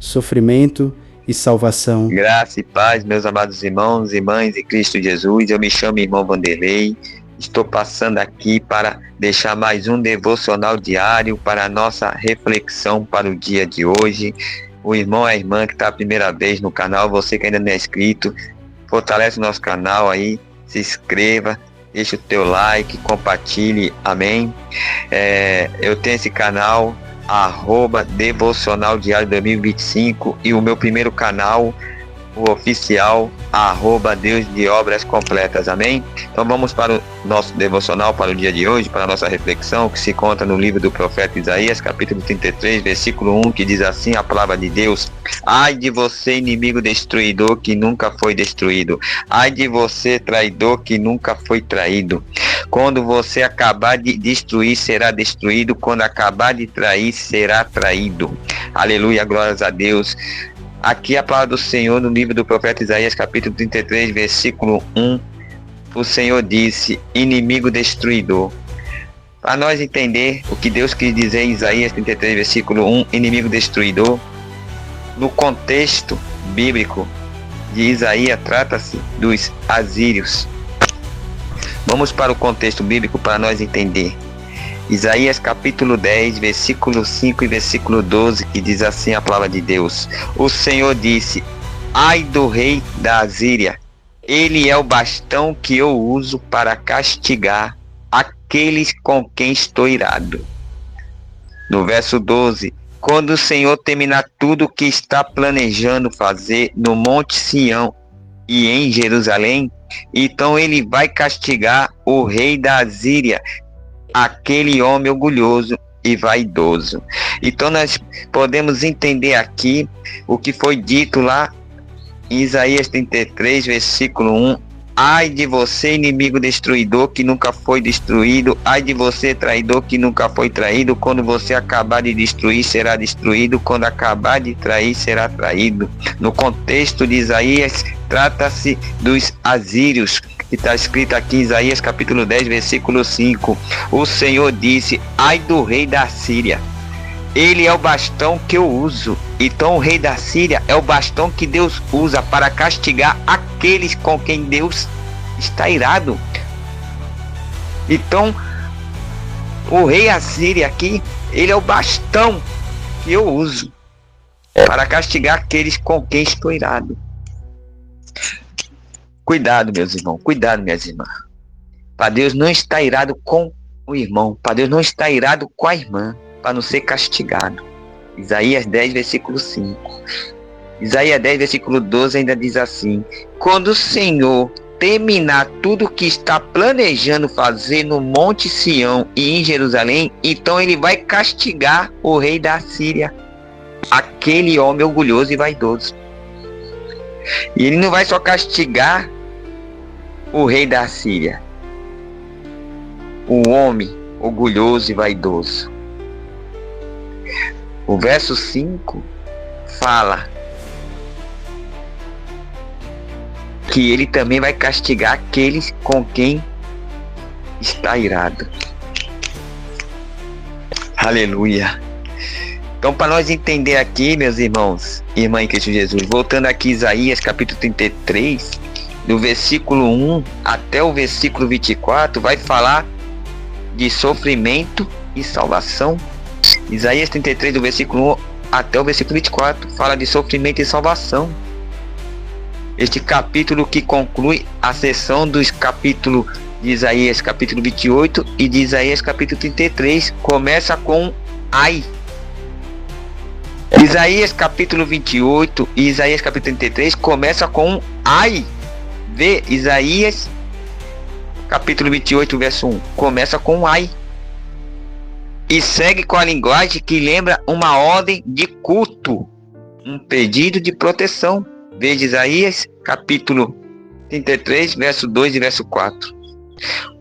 sofrimento e salvação. Graça e paz, meus amados irmãos e mães em Cristo Jesus. Eu me chamo irmão Vanderlei. Estou passando aqui para deixar mais um devocional diário para a nossa reflexão para o dia de hoje. O irmão e a irmã que está a primeira vez no canal, você que ainda não é inscrito, fortalece o nosso canal aí, se inscreva, deixa o teu like, compartilhe, amém? Eu tenho esse canal, @devocional diário 2025, e o meu primeiro canal, o oficial, @Deus de Obras Completas, amém? Então vamos para o nosso devocional para o dia de hoje, para a nossa reflexão, que se conta no livro do profeta Isaías, capítulo 33, versículo 1, que diz assim a palavra de Deus: ai de você, inimigo destruidor, que nunca foi destruído. Ai de você, traidor, que nunca foi traído. Quando você acabar de destruir, será destruído. Quando acabar de trair, será traído. Aleluia, glórias a Deus. Aqui a palavra do Senhor no livro do profeta Isaías, capítulo 33, versículo 1. O Senhor disse: inimigo destruidor. Para nós entender o que Deus quis dizer em Isaías 33, versículo 1, inimigo destruidor, no contexto bíblico de Isaías, trata-se dos assírios. Vamos para o contexto bíblico para nós entender. Isaías capítulo 10, versículo 5 e versículo 12, que diz assim a palavra de Deus: o Senhor disse: ai do rei da Assíria, ele é o bastão que eu uso para castigar aqueles com quem estou irado. No verso 12: quando o Senhor terminar tudo o que está planejando fazer no Monte Sião e em Jerusalém, então ele vai castigar o rei da Assíria, aquele homem orgulhoso e vaidoso. Então nós podemos entender aqui o que foi dito lá em Isaías 33, versículo 1. Ai de você, inimigo destruidor, que nunca foi destruído. Ai de você, traidor, que nunca foi traído. Quando você acabar de destruir, será destruído. Quando acabar de trair, será traído. No contexto de Isaías, trata-se dos assírios, que está escrito aqui em Isaías capítulo 10, versículo 5. O Senhor disse: ai do rei da Síria, ele é o bastão que eu uso. Então o rei da Síria é o bastão que Deus usa para castigar aqueles com quem Deus está irado. Então o rei assírio aqui, ele é o bastão que eu uso para castigar aqueles com quem estou irado. Cuidado, meus irmãos, cuidado, minhas irmãs. Para Deus não estar irado com o irmão, para Deus não estar irado com a irmã, para não ser castigado. Isaías 10, versículo 5. Isaías 10, versículo 12 ainda diz assim: quando o Senhor terminar tudo o que está planejando fazer no Monte Sião e em Jerusalém, então ele vai castigar o rei da Síria, aquele homem orgulhoso e vaidoso. E ele não vai só castigar o rei da Síria, o homem orgulhoso e vaidoso. O verso 5 fala que ele também vai castigar aqueles com quem está irado. Aleluia. Então, para nós entender aqui, meus irmãos e irmãs em Cristo Jesus, voltando aqui Isaías capítulo 33, do versículo 1 até o versículo 24, vai falar de sofrimento e salvação. Isaías 33, do versículo 1 até o versículo 24, fala de sofrimento e salvação. Este capítulo que conclui a seção dos capítulos de Isaías capítulo 28 e de Isaías capítulo 33, começa com ai. Isaías capítulo 28 e Isaías capítulo 33 começa com ai. Vê, Isaías capítulo 28, verso 1, começa com ai. E segue com a linguagem que lembra uma ordem de culto, um pedido de proteção. Veja Isaías capítulo 33, verso 2 e verso 4.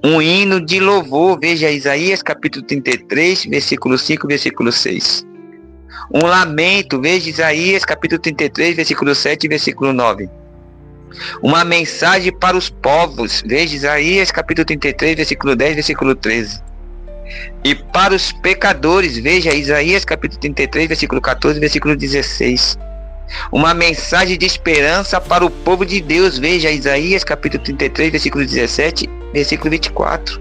Um hino de louvor, veja Isaías capítulo 33, versículo 5 e versículo 6. Um lamento, veja Isaías capítulo 33, versículo 7 e versículo 9. Uma mensagem para os povos, veja Isaías capítulo 33, versículo 10, versículo 13. E para os pecadores, veja Isaías capítulo 33, versículo 14 e versículo 16. uma mensagem de esperança para o povo de Deus. Veja, Isaías capítulo 33, versículo 17, versículo 24.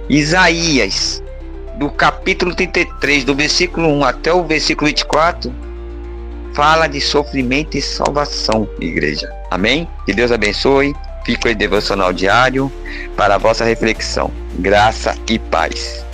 Isaías, do capítulo 33, do versículo 1 até o versículo 24, fala de sofrimento e salvação, igreja. Amém? Que Deus abençoe. Fica aí devocional diário para a vossa reflexão. Graça e paz.